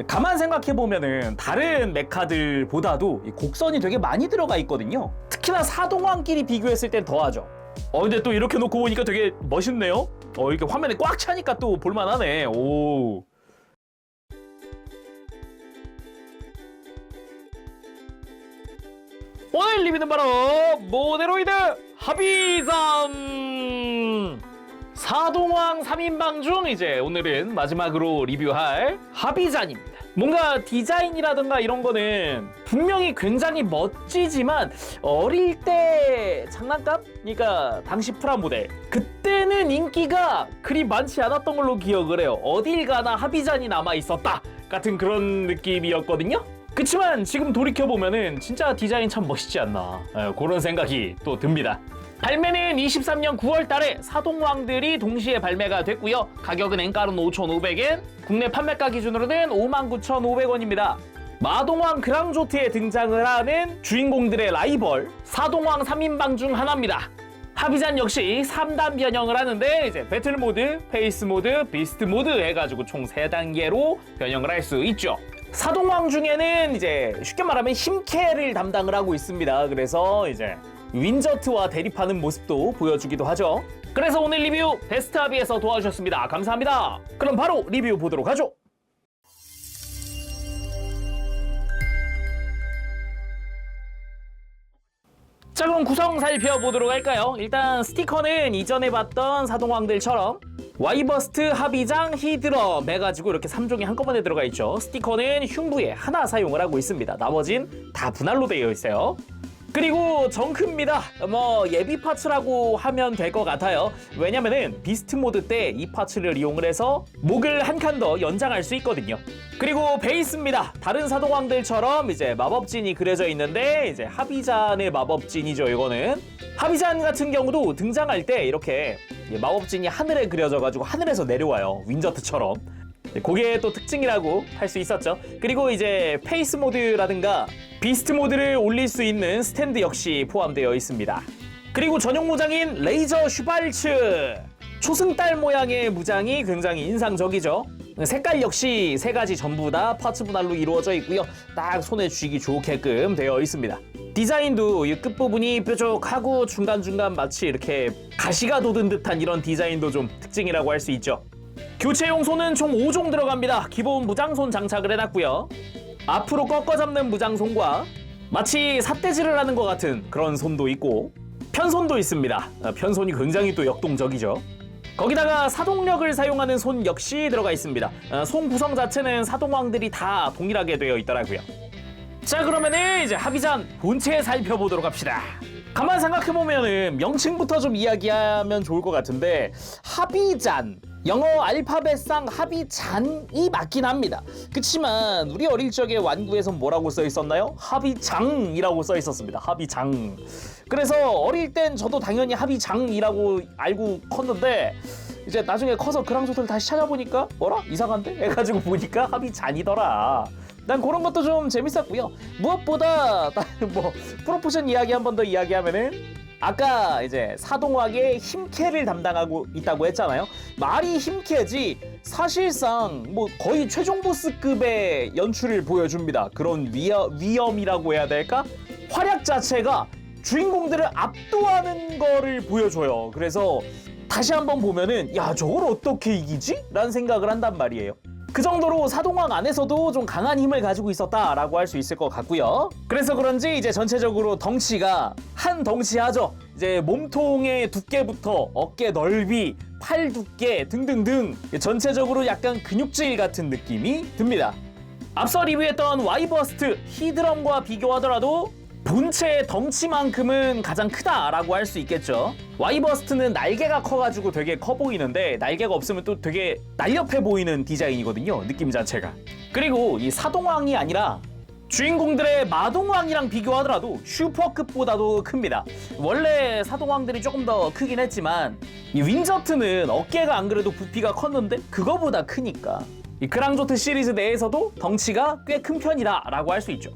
가만 생각해보면은 다른 메카들보다도 이 곡선이 되게 많이 들어가 있거든요. 특히나 사동왕끼리 비교했을 땐 더하죠. 근데 또 이렇게 놓고 보니까 되게 멋있네요. 이렇게 화면에 꽉 차니까 또 볼만하네. 오. 오늘 리뷰는 바로 모데로이드 하비잔! 사동왕 3인방 중 이제 오늘은 마지막으로 리뷰할 하비잔입니다. 뭔가 디자인이라든가 이런 거는 분명히 굉장히 멋지지만 어릴 때 장난감? 그러니까 당시 프라모델 그때는 인기가 그리 많지 않았던 걸로 기억을 해요. 어딜 가나 하비잔이 남아있었다 같은 그런 느낌이었거든요. 그치만 지금 돌이켜보면은 진짜 디자인 참 멋있지 않나 그런 생각이 또 듭니다. 발매는 23년 9월 달에 사동왕들이 동시에 발매가 됐고요. 가격은 엔가는 5,500엔, 국내 판매가 기준으로는 59,500원입니다. 마동왕 그랑조트에 등장을 하는 주인공들의 라이벌 사동왕 3인방 중 하나입니다. 하비잔 역시 3단 변형을 하는데 이제 배틀 모드, 페이스 모드, 비스트 모드 해가지고 총 3단계로 변형을 할 수 있죠. 사동왕 중에는 이제 쉽게 말하면 힘캐를 담당을 하고 있습니다. 그래서 이제 윈저트와 대립하는 모습도 보여주기도 하죠. 그래서 오늘 리뷰 베스트 합의에서 도와주셨습니다. 감사합니다. 그럼 바로 리뷰 보도록 하죠. 자, 그럼 구성 살펴보도록 할까요? 일단 스티커는 이전에 봤던 사동왕들처럼 와이버스트, 하비장, 히드럼 해가지고 이렇게 3종이 한꺼번에 들어가 있죠. 스티커는 흉부에 하나 사용을 하고 있습니다. 나머진 다 분할로 되어 있어요. 그리고 정크입니다. 예비 파츠라고 하면 될 것 같아요. 왜냐면은 비스트 모드 때 이 파츠를 이용을 해서 목을 한 칸 더 연장할 수 있거든요. 그리고 베이스입니다. 다른 사동왕들처럼 이제 마법진이 그려져 있는데 이제 하비잔의 마법진이죠. 이거는 하비잔 같은 경우도 등장할 때 이렇게 마법진이 하늘에 그려져가지고 하늘에서 내려와요. 윈저트처럼. 그게 또 특징이라고 할 수 있었죠. 그리고 이제 페이스 모드라든가 비스트 모드를 올릴 수 있는 스탠드 역시 포함되어 있습니다. 그리고 전용 무장인 레이저 슈발츠! 초승달 모양의 무장이 굉장히 인상적이죠. 색깔 역시 3가지 전부 다 파츠 분할로 이루어져 있고요. 딱 손에 쥐기 좋게끔 되어 있습니다. 디자인도 이 끝부분이 뾰족하고 중간중간 마치 이렇게 가시가 돋은 듯한 이런 디자인도 좀 특징이라고 할 수 있죠. 교체용 손은 총 5종 들어갑니다. 기본 무장손 장착을 해놨고요. 앞으로 꺾어 잡는 무장손과 마치 삿대질을 하는 것 같은 그런 손도 있고 편손도 있습니다. 편손이 굉장히 또 역동적이죠. 거기다가 사동력을 사용하는 손 역시 들어가 있습니다. 손 구성 자체는 사동왕들이 다 동일하게 되어 있더라고요. 자, 그러면은 이제 하비잔 본체 살펴보도록 합시다. 가만 생각해보면은 명칭부터 좀 이야기하면 좋을 것 같은데 하비잔 영어 알파벳상 하비잔이 맞긴 합니다. 그치만 우리 어릴 적에 완구에선 뭐라고 써 있었나요? 하비장이라고 써 있었습니다. 하비장. 그래서 어릴 땐 저도 당연히 하비장이라고 알고 컸는데 이제 나중에 커서 그랑조트를 다시 찾아보니까 뭐라? 이상한데? 해가지고 보니까 하비잔이더라. 난 그런 것도 좀 재밌었고요. 무엇보다 프로포션 이야기 한 번 더 이야기하면은 아까 이제 사동왕의 힘캐를 담당하고 있다고 했잖아요. 말이 힘캐지 사실상 거의 최종 보스급의 연출을 보여줍니다. 그런 위험이라고 해야 될까? 활약 자체가 주인공들을 압도하는 거를 보여줘요. 그래서 다시 한번 보면은 야, 저걸 어떻게 이기지? 라는 생각을 한단 말이에요. 그 정도로 사동왕 안에서도 좀 강한 힘을 가지고 있었다라고 할 수 있을 것 같고요. 그래서 그런지 이제 전체적으로 덩치가 한 덩치하죠. 이제 몸통의 두께부터 어깨 넓이, 팔 두께 등등등 전체적으로 약간 근육질 같은 느낌이 듭니다. 앞서 리뷰했던 와이버스트, 히드럼과 비교하더라도 본체의 덩치만큼은 가장 크다라고 할 수 있겠죠. 와이버스트는 날개가 커가지고 되게 커 보이는데 날개가 없으면 또 되게 날렵해 보이는 디자인이거든요. 느낌 자체가. 그리고 이 사동왕이 아니라 주인공들의 마동왕이랑 비교하더라도 슈퍼급보다도 큽니다. 원래 사동왕들이 조금 더 크긴 했지만 이 윈저트는 어깨가 안 그래도 부피가 컸는데 그거보다 크니까 이 그랑조트 시리즈 내에서도 덩치가 꽤 큰 편이다라고 할 수 있죠.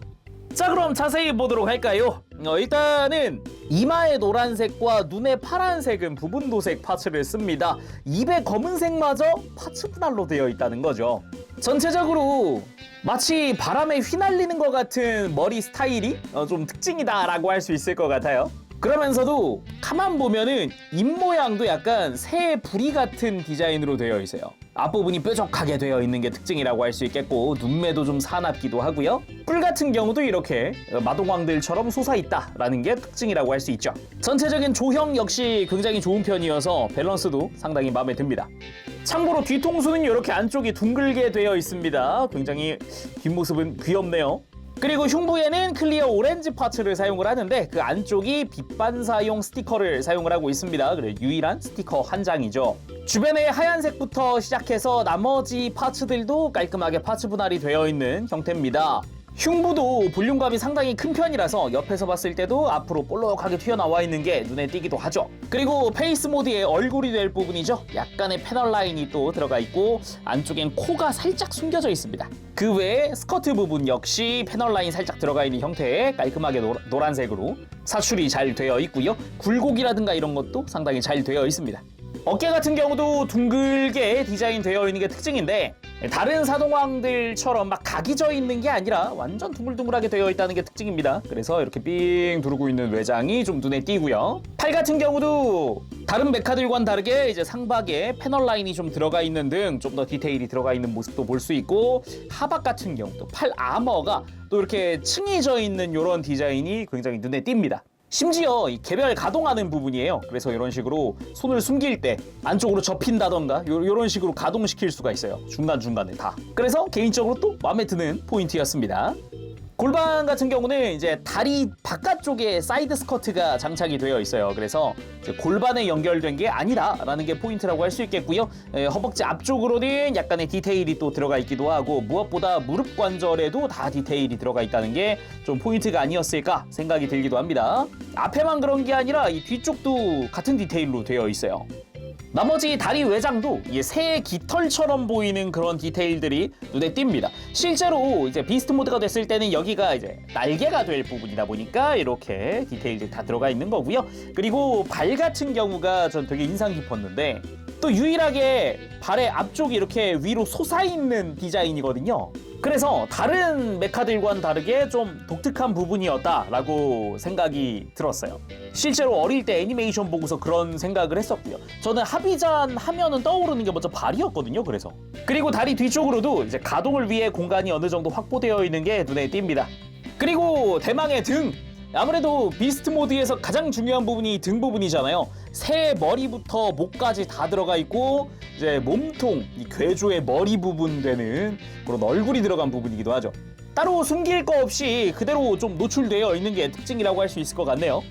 자, 그럼 자세히 보도록 할까요? 일단은 이마의 노란색과 눈의 파란색은 부분 도색 파츠를 씁니다. 입의 검은색마저 파츠 분할로 되어 있다는 거죠. 전체적으로 마치 바람에 휘날리는 것 같은 머리 스타일이 좀 특징이다라고 할 수 있을 것 같아요. 그러면서도 가만 보면은 입모양도 약간 새 부리 같은 디자인으로 되어 있어요. 앞부분이 뾰족하게 되어 있는 게 특징이라고 할 수 있겠고, 눈매도 좀 사납기도 하고요. 뿔 같은 경우도 이렇게 마동왕들처럼 솟아있다라는 게 특징이라고 할 수 있죠. 전체적인 조형 역시 굉장히 좋은 편이어서 밸런스도 상당히 마음에 듭니다. 참고로 뒤통수는 이렇게 안쪽이 둥글게 되어 있습니다. 굉장히 뒷모습은 귀엽네요. 그리고 흉부에는 클리어 오렌지 파츠를 사용을 하는데 그 안쪽이 빛 반사용 스티커를 사용을 하고 있습니다. 그래 유일한 스티커 한 장이죠. 주변에 하얀색부터 시작해서 나머지 파츠들도 깔끔하게 파츠 분할이 되어 있는 형태입니다. 흉부도 볼륨감이 상당히 큰 편이라서 옆에서 봤을 때도 앞으로 볼록하게 튀어나와 있는 게 눈에 띄기도 하죠. 그리고 페이스 모드의 얼굴이 될 부분이죠. 약간의 패널 라인이 또 들어가 있고 안쪽엔 코가 살짝 숨겨져 있습니다. 그 외에 스커트 부분 역시 패널 라인 살짝 들어가 있는 형태의 깔끔하게 노란색으로 사출이 잘 되어 있고요. 굴곡이라든가 이런 것도 상당히 잘 되어 있습니다. 어깨 같은 경우도 둥글게 디자인되어 있는 게 특징인데 다른 사동왕들처럼 막 각이 져 있는 게 아니라 완전 둥글둥글하게 되어 있다는 게 특징입니다. 그래서 이렇게 삥 두르고 있는 외장이 좀 눈에 띄고요. 팔 같은 경우도 다른 메카들과는 다르게 이제 상박에 패널 라인이 좀 들어가 있는 등 좀 더 디테일이 들어가 있는 모습도 볼 수 있고, 하박 같은 경우도 팔 아머가 또 이렇게 층이 져 있는 이런 디자인이 굉장히 눈에 띕니다. 심지어 이 개별 가동하는 부분이에요. 그래서 이런 식으로 손을 숨길 때 안쪽으로 접힌다던가 이런 식으로 가동시킬 수가 있어요. 중간중간에 다. 그래서 개인적으로 또 마음에 드는 포인트였습니다. 골반 같은 경우는 이제 다리 바깥쪽에 사이드 스커트가 장착이 되어 있어요. 그래서 이제 골반에 연결된 게 아니다라는 게 포인트라고 할 수 있겠고요. 허벅지 앞쪽으로는 약간의 디테일이 또 들어가 있기도 하고, 무엇보다 무릎 관절에도 다 디테일이 들어가 있다는 게 좀 포인트가 아니었을까 생각이 들기도 합니다. 앞에만 그런 게 아니라 이 뒤쪽도 같은 디테일로 되어 있어요. 나머지 다리 외장도 새 깃털처럼 보이는 그런 디테일들이 눈에 띕니다. 실제로 이제 비스트 모드가 됐을 때는 여기가 이제 날개가 될 부분이다 보니까 이렇게 디테일들이 다 들어가 있는 거고요. 그리고 발 같은 경우가 전 되게 인상 깊었는데 또 유일하게 발의 앞쪽이 이렇게 위로 솟아있는 디자인이거든요. 그래서 다른 메카들과는 다르게 좀 독특한 부분이었다라고 생각이 들었어요. 실제로 어릴 때 애니메이션 보고서 그런 생각을 했었고요. 저는 하비잔 하면은 떠오르는 게 먼저 발이었거든요. 그리고 다리 뒤쪽으로도 이제 가동을 위해 공간이 어느 정도 확보되어 있는 게 눈에 띕니다. 그리고 대망의 등! 아무래도 비스트 모드에서 가장 중요한 부분이 등 부분이잖아요. 새 머리부터 목까지 다 들어가 있고 이제 몸통, 이 괴조의 머리 부분 되는 그런 얼굴이 들어간 부분이기도 하죠. 따로 숨길 거 없이 그대로 좀 노출되어 있는 게 특징이라고 할 수 있을 것 같네요.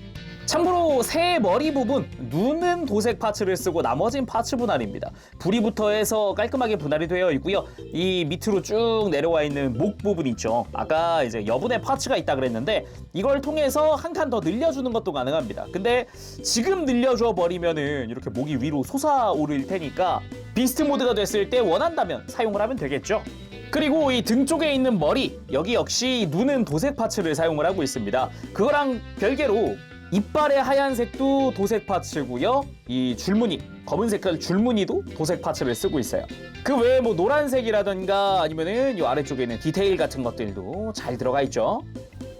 참고로 새 머리 부분, 눈은 도색 파츠를 쓰고 나머진 파츠 분할입니다. 부리부터 해서 깔끔하게 분할이 되어 있고요. 이 밑으로 쭉 내려와 있는 목 부분 있죠. 아까 이제 여분의 파츠가 있다 그랬는데 이걸 통해서 한 칸 더 늘려주는 것도 가능합니다. 근데 지금 늘려줘 버리면은 이렇게 목이 위로 솟아오를 테니까 비스트 모드가 됐을 때 원한다면 사용을 하면 되겠죠. 그리고 이 등 쪽에 있는 머리, 여기 역시 눈은 도색 파츠를 사용을 하고 있습니다. 그거랑 별개로 이빨의 하얀색도 도색 파츠고요. 이 줄무늬, 검은 색깔 줄무늬도 도색 파츠를 쓰고 있어요. 그 외에 뭐 노란색이라든가 아니면은 이 아래쪽에 있는 디테일 같은 것들도 잘 들어가 있죠.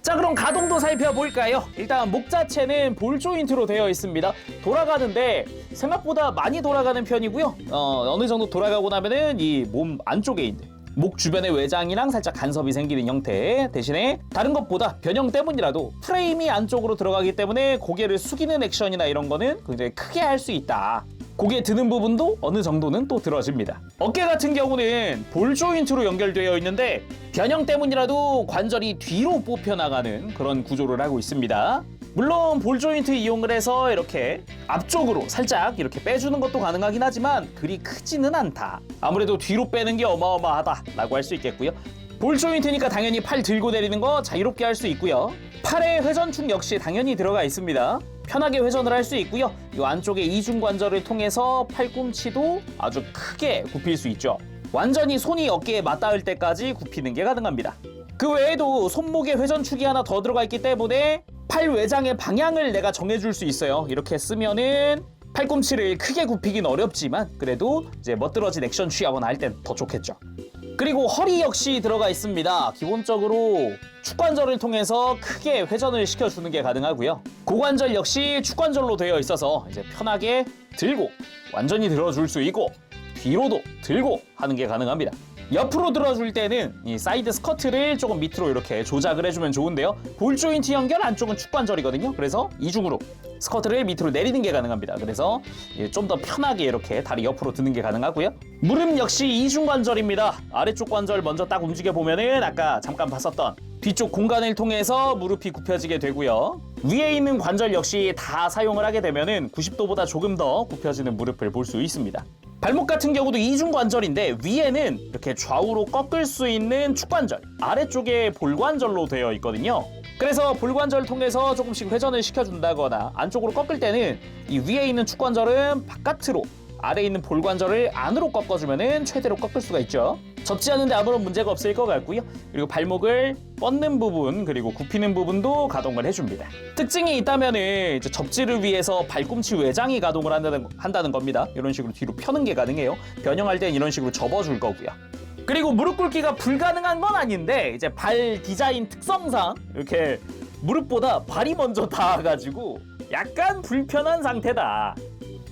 자, 그럼 가동도 살펴볼까요? 일단 목 자체는 볼 조인트로 되어 있습니다. 돌아가는데 생각보다 많이 돌아가는 편이고요. 어느 정도 돌아가고 나면은 이 몸 안쪽에 있는 목 주변의 외장이랑 살짝 간섭이 생기는 형태, 대신에 다른 것보다 변형 때문이라도 프레임이 안쪽으로 들어가기 때문에 고개를 숙이는 액션이나 이런 거는 굉장히 크게 할 수 있다. 고개 드는 부분도 어느 정도는 또 들어집니다. 어깨 같은 경우는 볼 조인트로 연결되어 있는데 변형 때문이라도 관절이 뒤로 뽑혀나가는 그런 구조를 하고 있습니다. 물론 볼 조인트 이용을 해서 이렇게 앞쪽으로 살짝 이렇게 빼주는 것도 가능하긴 하지만 그리 크지는 않다. 아무래도 뒤로 빼는 게 어마어마하다라고 할 수 있겠고요. 볼 조인트니까 당연히 팔 들고 내리는 거 자유롭게 할 수 있고요. 팔의 회전축 역시 당연히 들어가 있습니다. 편하게 회전을 할 수 있고요. 이 안쪽에 이중관절을 통해서 팔꿈치도 아주 크게 굽힐 수 있죠. 완전히 손이 어깨에 맞닿을 때까지 굽히는 게 가능합니다. 그 외에도 손목에 회전축이 하나 더 들어가 있기 때문에 팔 외장의 방향을 내가 정해줄 수 있어요. 이렇게 쓰면은 팔꿈치를 크게 굽히긴 어렵지만 그래도 이제 멋들어진 액션 취하거나 할 땐 더 좋겠죠. 그리고 허리 역시 들어가 있습니다. 기본적으로 축관절을 통해서 크게 회전을 시켜주는 게 가능하고요. 고관절 역시 축관절로 되어 있어서 이제 편하게 들고 완전히 들어줄 수 있고 뒤로도 들고 하는 게 가능합니다. 옆으로 들어줄 때는 이 사이드 스커트를 조금 밑으로 이렇게 조작을 해주면 좋은데요. 볼 조인트 연결 안쪽은 축관절이거든요. 그래서 이중으로 스커트를 밑으로 내리는 게 가능합니다. 그래서 좀 더 편하게 이렇게 다리 옆으로 드는 게 가능하고요. 무릎 역시 이중관절입니다. 아래쪽 관절 먼저 딱 움직여 보면은 아까 잠깐 봤었던 뒤쪽 공간을 통해서 무릎이 굽혀지게 되고요. 위에 있는 관절 역시 다 사용을 하게 되면은 90도보다 조금 더 굽혀지는 무릎을 볼 수 있습니다. 발목 같은 경우도 이중관절인데 위에는 이렇게 좌우로 꺾을 수 있는 축관절, 아래쪽에 볼관절로 되어 있거든요. 그래서 볼관절을 통해서 조금씩 회전을 시켜준다거나 안쪽으로 꺾을 때는 이 위에 있는 축관절은 바깥으로, 아래에 있는 볼관절을 안으로 꺾어주면 최대로 꺾을 수가 있죠. 접지 않는데 아무런 문제가 없을 것 같고요. 그리고 발목을 뻗는 부분 그리고 굽히는 부분도 가동을 해줍니다. 특징이 있다면 이제 접지를 위해서 발꿈치 외장이 가동을 한다는 겁니다. 이런 식으로 뒤로 펴는 게 가능해요. 변형할 땐 이런 식으로 접어줄 거고요. 그리고 무릎 꿇기가 불가능한 건 아닌데 이제 발 디자인 특성상 이렇게 무릎보다 발이 먼저 닿아가지고 약간 불편한 상태다.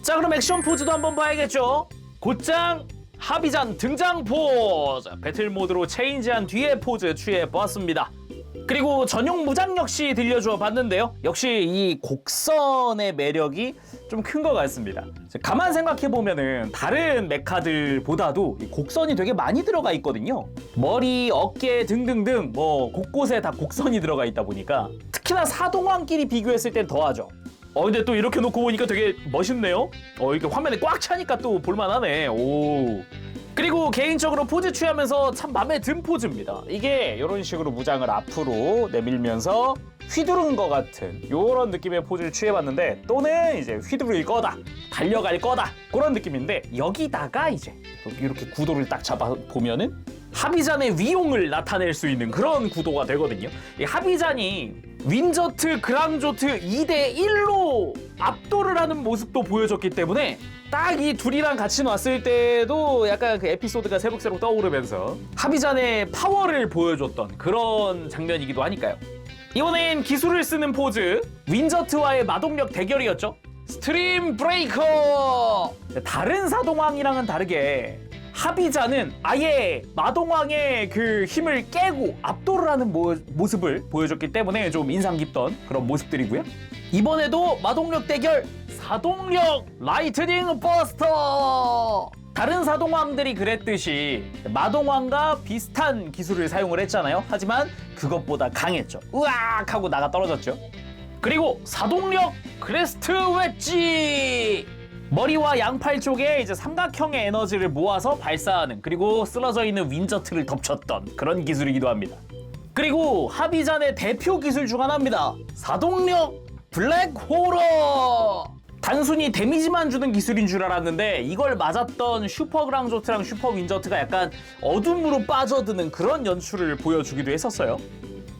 자, 그럼 액션 포즈도 한번 봐야겠죠. 곧장 하비잔 등장 포즈, 배틀 모드로 체인지한 뒤에 포즈 취해봤습니다. 그리고 전용 무장 역시 들려주어 봤는데요. 역시 이 곡선의 매력이 좀 큰 것 같습니다. 가만 생각해보면은 다른 메카들보다도 이 곡선이 되게 많이 들어가 있거든요. 머리, 어깨 등등등 뭐 곳곳에 다 곡선이 들어가 있다 보니까 특히나 사동왕끼리 비교했을 땐 더하죠. 근데 또 이렇게 놓고 보니까 되게 멋있네요. 이렇게 화면에 꽉 차니까 또 볼만하네. 오. 그리고 개인적으로 포즈 취하면서 참 마음에 든 포즈입니다. 이게 이런 식으로 무장을 앞으로 내밀면서 휘두른 것 같은 이런 느낌의 포즈를 취해봤는데, 또는 이제 휘두를 거다, 달려갈 거다 그런 느낌인데, 여기다가 이제 이렇게 구도를 딱 잡아보면은 하비잔의 위용을 나타낼 수 있는 그런 구도가 되거든요. 이 하비잔이 윈저트, 그랑조트 2대1로 압도를 하는 모습도 보여줬기 때문에 딱 이 둘이랑 같이 놨을 때도 약간 그 에피소드가 새록새록 떠오르면서 하비잔의 파워를 보여줬던 그런 장면이기도 하니까요. 이번엔 기술을 쓰는 포즈, 윈저트와의 마동력 대결이었죠. 스트림 브레이커! 다른 사동왕이랑은 다르게 하비잔은 아예 마동왕의 그 힘을 깨고 압도를 하는 모습을 보여줬기 때문에 좀 인상 깊던 그런 모습들이고요. 이번에도 마동력 대결, 사동력 라이트닝 버스터! 다른 사동왕들이 그랬듯이 마동왕과 비슷한 기술을 사용을 했잖아요. 하지만 그것보다 강했죠. 으악 하고 나가 떨어졌죠. 그리고 사동력 크레스트 웨지! 머리와 양팔 쪽에 이제 삼각형의 에너지를 모아서 발사하는, 그리고 쓰러져 있는 윈저트를 덮쳤던 그런 기술이기도 합니다. 그리고 하비잔의 대표 기술 중 하나입니다. 사동력 블랙호러! 단순히 데미지만 주는 기술인 줄 알았는데 이걸 맞았던 슈퍼 그랑조트랑 슈퍼 윈저트가 약간 어둠으로 빠져드는 그런 연출을 보여주기도 했었어요.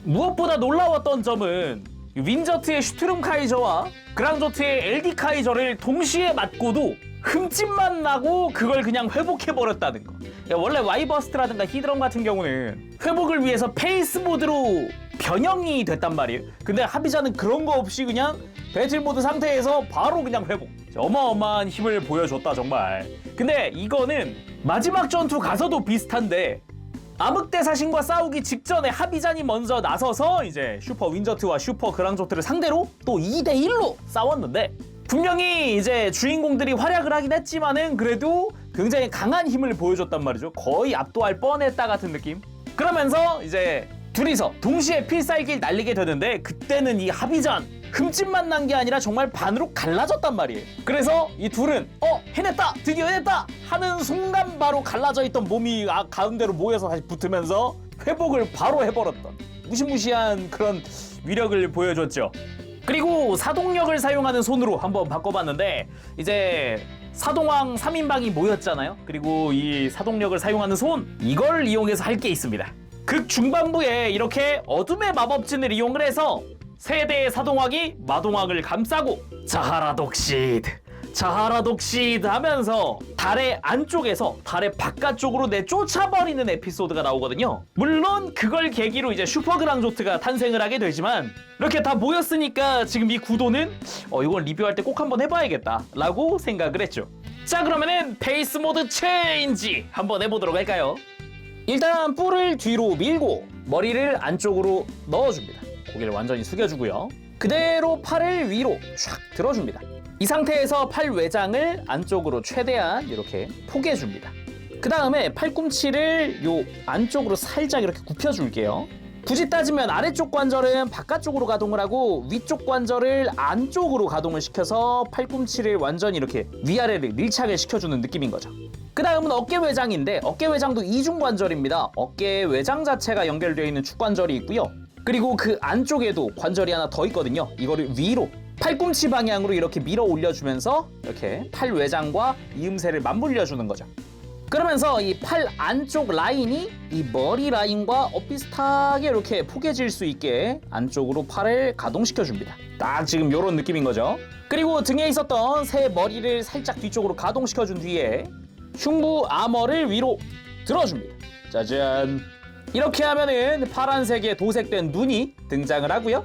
무엇보다 놀라웠던 점은 윈저트의 슈트룸 카이저와 그랑조트의 LD 카이저를 동시에 맞고도 흠집만 나고 그걸 그냥 회복해버렸다는 거. 원래 와이버스트라든가 히드럼 같은 경우는 회복을 위해서 페이스 모드로 변형이 됐단 말이에요. 근데 하비자는 그런 거 없이 그냥 배틀 모드 상태에서 바로 그냥 회복. 어마어마한 힘을 보여줬다 정말. 근데 이거는 마지막 전투 가서도 비슷한데, 암흑대사신과 싸우기 직전에 하비잔이 먼저 나서서 이제 슈퍼 윈저트와 슈퍼 그랑조트를 상대로 또 2대1로 싸웠는데, 분명히 이제 주인공들이 활약을 하긴 했지만은 그래도 굉장히 강한 힘을 보여줬단 말이죠. 거의 압도할 뻔했다 같은 느낌. 그러면서 이제 둘이서 동시에 필살기를 날리게 되는데, 그때는 이 하비잔 흠집만 난 게 아니라 정말 반으로 갈라졌단 말이에요. 그래서 이 둘은 해냈다! 드디어 해냈다! 하는 순간 바로 갈라져 있던 몸이 가운데로 모여서 다시 붙으면서 회복을 바로 해버렸던 무시무시한 그런 위력을 보여줬죠. 그리고 사동력을 사용하는 손으로 한번 바꿔봤는데, 이제 사동왕 3인방이 모였잖아요. 그리고 이 사동력을 사용하는 손, 이걸 이용해서 할 게 있습니다. 극 중반부에 이렇게 어둠의 마법진을 이용을 해서 세대의 사동왕이 마동왕을 감싸고 자하라 독시드 자하라독시드 하면서 달의 안쪽에서 달의 바깥쪽으로 내쫓아버리는 에피소드가 나오거든요. 물론 그걸 계기로 이제 슈퍼그랑조트가 탄생을 하게 되지만 이렇게 다 모였으니까 지금 이 구도는 이건 리뷰할 때 꼭 한번 해봐야겠다 라고 생각을 했죠. 자, 그러면은 베이스 모드 체인지 한번 해보도록 할까요? 일단 뿔을 뒤로 밀고 머리를 안쪽으로 넣어줍니다. 고개를 완전히 숙여주고요. 그대로 팔을 위로 촥 들어줍니다. 이 상태에서 팔 외장을 안쪽으로 최대한 이렇게 포개줍니다. 그 다음에 팔꿈치를 요 안쪽으로 살짝 이렇게 굽혀줄게요. 굳이 따지면 아래쪽 관절은 바깥쪽으로 가동을 하고 위쪽 관절을 안쪽으로 가동을 시켜서 팔꿈치를 완전히 이렇게 위아래를 밀착을 시켜주는 느낌인 거죠. 그 다음은 어깨 외장인데 어깨 외장도 이중관절입니다. 어깨 외장 자체가 연결되어 있는 축관절이 있고요. 그리고 그 안쪽에도 관절이 하나 더 있거든요. 이거를 위로 팔꿈치 방향으로 이렇게 밀어 올려주면서 이렇게 팔 외장과 이음새를 맞물려주는 거죠. 그러면서 이 팔 안쪽 라인이 이 머리 라인과 엇비슷하게 이렇게 포개질 수 있게 안쪽으로 팔을 가동시켜줍니다. 딱 지금 이런 느낌인 거죠. 그리고 등에 있었던 새 머리를 살짝 뒤쪽으로 가동시켜준 뒤에 흉부 아머를 위로 들어줍니다. 짜잔! 이렇게 하면은 파란색의 도색된 눈이 등장을 하고요.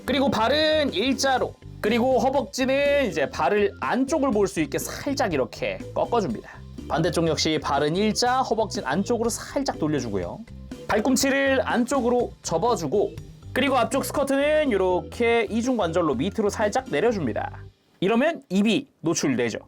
그리고 발은 일자로, 그리고 허벅지는 이제 발을 안쪽을 볼 수 있게 살짝 이렇게 꺾어줍니다. 반대쪽 역시 발은 일자, 허벅지는 안쪽으로 살짝 돌려주고요. 발꿈치를 안쪽으로 접어주고, 그리고 앞쪽 스커트는 이렇게 이중관절로 밑으로 살짝 내려줍니다. 이러면 입이 노출되죠.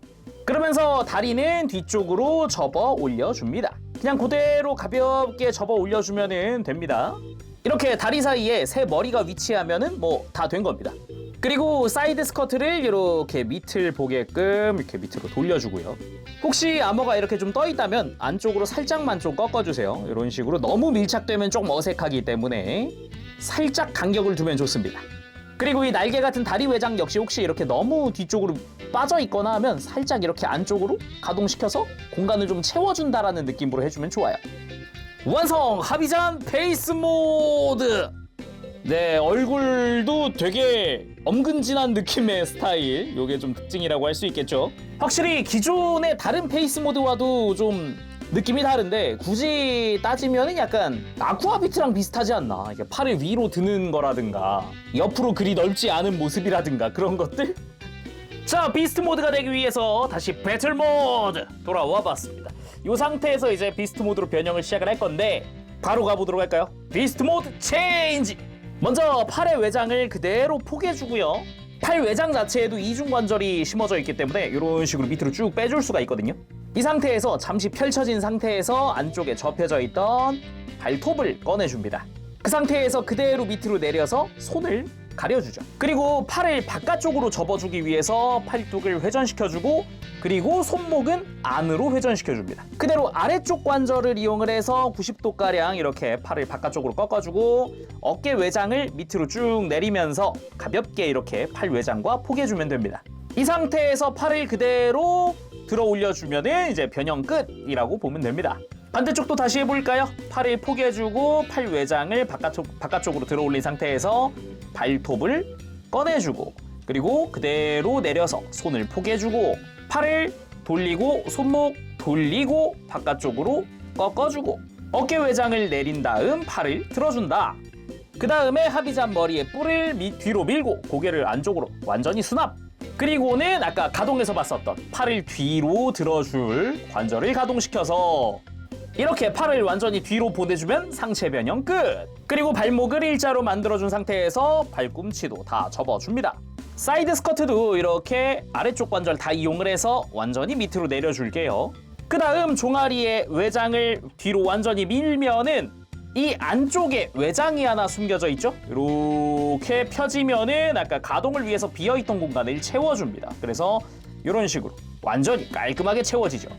그러면서 다리는 뒤쪽으로 접어 올려줍니다. 그냥 그대로 가볍게 접어 올려주면 됩니다. 이렇게 다리 사이에 새 머리가 위치하면은 뭐 다 된 겁니다. 그리고 사이드 스커트를 이렇게 밑을 보게끔 이렇게 밑으로 돌려주고요. 혹시 아머가 이렇게 좀 떠 있다면 안쪽으로 살짝만 좀 꺾어주세요. 이런 식으로 너무 밀착되면 좀 어색하기 때문에 살짝 간격을 두면 좋습니다. 그리고 이 날개 같은 다리 외장 역시 혹시 이렇게 너무 뒤쪽으로 빠져 있거나 하면 살짝 이렇게 안쪽으로 가동시켜서 공간을 좀 채워준다라는 느낌으로 해주면 좋아요. 완성! 하비잔 베이스 모드! 네, 얼굴도 되게 엄근진한 느낌의 스타일, 요게 좀 특징이라고 할 수 있겠죠. 확실히 기존의 다른 페이스 모드와도 좀 느낌이 다른데 굳이 따지면 약간 아쿠아비트랑 비슷하지 않나. 이게 팔을 위로 드는 거라든가 옆으로 그리 넓지 않은 모습이라든가 그런 것들. 자, 비스트 모드가 되기 위해서 다시 배틀 모드 돌아와 봤습니다. 이 상태에서 이제 비스트 모드로 변형을 시작을 할 건데 바로 가보도록 할까요? 비스트 모드 체인지! 먼저 팔의 외장을 그대로 포개주고요. 팔 외장 자체에도 이중관절이 심어져 있기 때문에 이런 식으로 밑으로 쭉 빼줄 수가 있거든요. 이 상태에서 잠시 펼쳐진 상태에서 안쪽에 접혀져 있던 발톱을 꺼내줍니다. 그 상태에서 그대로 밑으로 내려서 손을 가려주죠. 그리고 팔을 바깥쪽으로 접어주기 위해서 팔뚝을 회전시켜주고, 그리고 손목은 안으로 회전시켜줍니다. 그대로 아래쪽 관절을 이용을 해서 90도가량 이렇게 팔을 바깥쪽으로 꺾어주고 어깨 외장을 밑으로 쭉 내리면서 가볍게 이렇게 팔 외장과 포개주면 됩니다. 이 상태에서 팔을 그대로 들어 올려주면 이제 변형 끝이라고 보면 됩니다. 반대쪽도 다시 해볼까요? 팔을 포개주고 팔 외장을 바깥쪽으로 들어 올린 상태에서 발톱을 꺼내주고, 그리고 그대로 내려서 손을 포개주고 팔을 돌리고 손목 돌리고 바깥쪽으로 꺾어주고 어깨 외장을 내린 다음 팔을 들어준다. 그 다음에 하비잔 머리에 뿔을 뒤로 밀고 고개를 안쪽으로 완전히 수납. 그리고는 아까 가동해서 봤었던 팔을 뒤로 들어줄 관절을 가동시켜서 이렇게 팔을 완전히 뒤로 보내주면 상체 변형 끝! 그리고 발목을 일자로 만들어준 상태에서 발꿈치도 다 접어줍니다. 사이드 스커트도 이렇게 아래쪽 관절 다 이용을 해서 완전히 밑으로 내려줄게요. 그 다음 종아리의 외장을 뒤로 완전히 밀면은 이 안쪽에 외장이 하나 숨겨져 있죠? 이렇게 펴지면은 아까 가동을 위해서 비어있던 공간을 채워줍니다. 그래서 이런 식으로 완전히 깔끔하게 채워지죠.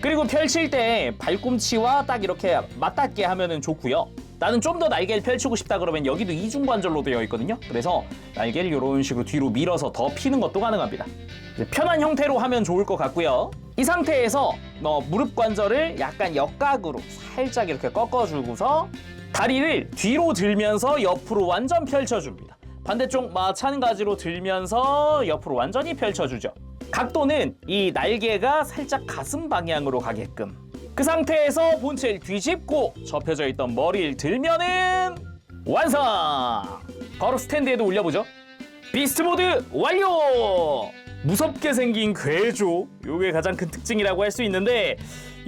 그리고 펼칠 때 발꿈치와 딱 이렇게 맞닿게 하면은 좋고요. 나는 좀 더 날개를 펼치고 싶다 그러면 여기도 이중관절로 되어 있거든요. 그래서 날개를 이런 식으로 뒤로 밀어서 더 피는 것도 가능합니다. 이제 편한 형태로 하면 좋을 것 같고요. 이 상태에서 무릎 관절을 약간 역각으로 살짝 이렇게 꺾어주고서 다리를 뒤로 들면서 옆으로 완전 펼쳐줍니다. 반대쪽 마찬가지로 들면서 옆으로 완전히 펼쳐주죠. 각도는 이 날개가 살짝 가슴 방향으로 가게끔. 그 상태에서 본체를 뒤집고 접혀져 있던 머리를 들면은 완성! 바로 스탠드에도 올려보죠. 비스트 모드 완료! 무섭게 생긴 괴조, 요게 가장 큰 특징이라고 할 수 있는데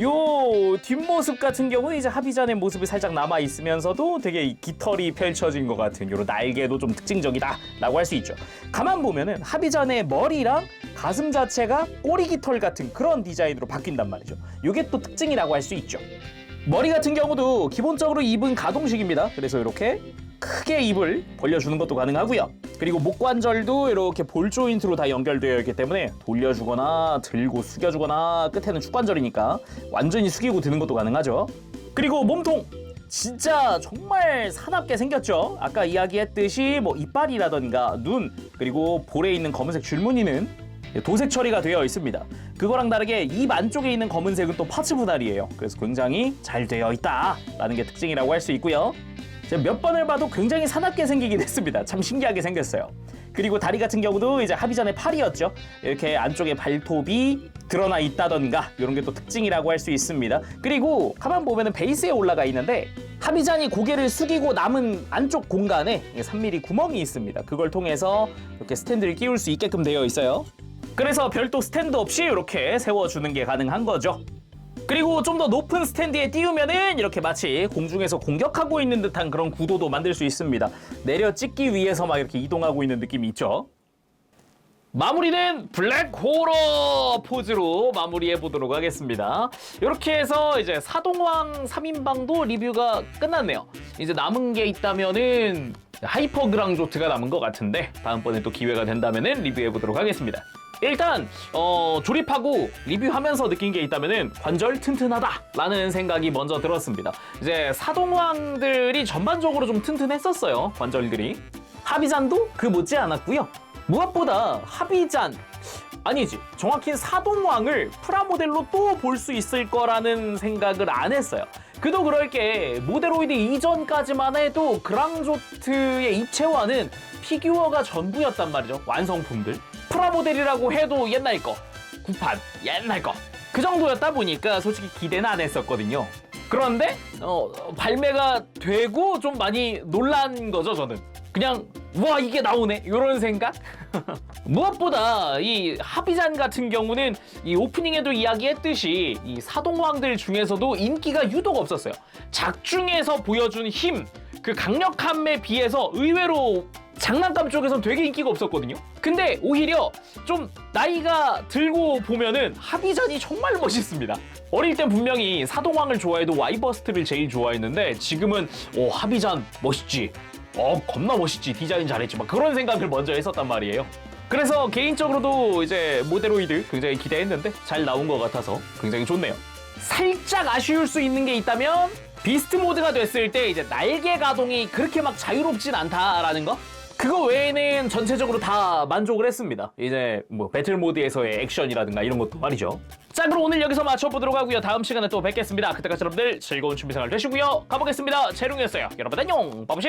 요 뒷모습 같은 경우는 이제 하비잔의 모습이 살짝 남아있으면서도 되게 깃털이 펼쳐진 것 같은 요런 날개도 좀 특징적이다 라고 할 수 있죠. 가만 보면은 하비잔의 머리랑 가슴 자체가 꼬리 깃털 같은 그런 디자인으로 바뀐단 말이죠. 요게 또 특징이라고 할 수 있죠. 머리 같은 경우도 기본적으로 입은 가동식입니다. 그래서 이렇게 크게 입을 벌려주는 것도 가능하고요. 그리고 목 관절도 이렇게 볼 조인트로 다 연결되어 있기 때문에 돌려주거나 들고 숙여주거나, 끝에는 축관절이니까 완전히 숙이고 드는 것도 가능하죠. 그리고 몸통! 진짜 정말 사납게 생겼죠. 아까 이야기했듯이 뭐 이빨이라던가 눈, 그리고 볼에 있는 검은색 줄무늬는 도색 처리가 되어 있습니다. 그거랑 다르게 입 안쪽에 있는 검은색은 또 파츠 분할이에요. 그래서 굉장히 잘 되어 있다라는 게 특징이라고 할 수 있고요. 제가 몇 번을 봐도 굉장히 사납게 생기긴 했습니다. 참 신기하게 생겼어요. 그리고 다리 같은 경우도 이제 하비잔의 팔이었죠. 이렇게 안쪽에 발톱이 드러나 있다던가 이런 게 또 특징이라고 할 수 있습니다. 그리고 가만 보면은 베이스에 올라가 있는데 하비잔이 고개를 숙이고 남은 안쪽 공간에 3mm 구멍이 있습니다. 그걸 통해서 이렇게 스탠드를 끼울 수 있게끔 되어 있어요. 그래서 별도 스탠드 없이 이렇게 세워주는 게 가능한 거죠. 그리고 좀 더 높은 스탠드에 띄우면은 이렇게 마치 공중에서 공격하고 있는 듯한 그런 구도도 만들 수 있습니다. 내려 찍기 위해서 막 이렇게 이동하고 있는 느낌이 있죠. 마무리는 블랙 호러 포즈로 마무리해 보도록 하겠습니다. 이렇게 해서 이제 사동왕 3인방도 리뷰가 끝났네요. 이제 남은 게 있다면은 하이퍼 그랑조트가 남은 것 같은데 다음번에 또 기회가 된다면은 리뷰해 보도록 하겠습니다. 일단 조립하고 리뷰하면서 느낀 게 있다면은 관절 튼튼하다라는 생각이 먼저 들었습니다. 이제 사동왕들이 전반적으로 좀 튼튼했었어요. 관절들이. 하비잔도 그 못지 않았고요. 무엇보다 하비잔, 아니지, 정확히는 사동왕을 프라모델로 또 볼 수 있을 거라는 생각을 안 했어요. 그도 그럴 게 모데로이드 이전까지만 해도 그랑조트의 입체화는 피규어가 전부였단 말이죠. 완성품들. 프라모델이라고 해도 옛날 거, 구판, 옛날 거. 그 정도였다 보니까 솔직히 기대는 안 했었거든요. 그런데 발매가 되고 좀 많이 놀란 거죠, 저는. 그냥 와 이게 나오네 이런 생각? 무엇보다 이 하비잔 같은 경우는 이 오프닝에도 이야기했듯이 이 사동왕들 중에서도 인기가 유독 없었어요. 작중에서 보여준 힘, 그 강력함에 비해서 의외로 장난감 쪽에선 되게 인기가 없었거든요. 근데 오히려 좀 나이가 들고 보면은 하비잔이 정말 멋있습니다. 어릴 땐 분명히 사동왕을 좋아해도 와이버스트를 제일 좋아했는데 지금은 하비잔 멋있지, 겁나 멋있지, 디자인 잘했지, 막 그런 생각을 먼저 했었단 말이에요. 그래서 개인적으로도 이제 모데로이드 굉장히 기대했는데 잘 나온 것 같아서 굉장히 좋네요. 살짝 아쉬울 수 있는 게 있다면 비스트 모드가 됐을 때 이제 날개 가동이 그렇게 막 자유롭진 않다라는 거? 그거 외에는 전체적으로 다 만족을 했습니다. 이제 뭐 배틀 모드에서의 액션이라든가 이런 것도 말이죠. 자, 그럼 오늘 여기서 마쳐보도록 하고요. 다음 시간에 또 뵙겠습니다. 그때까지 여러분들 즐거운 준비생활 되시고요. 가보겠습니다. 재룡이었어요. 여러분 안녕. 바보시.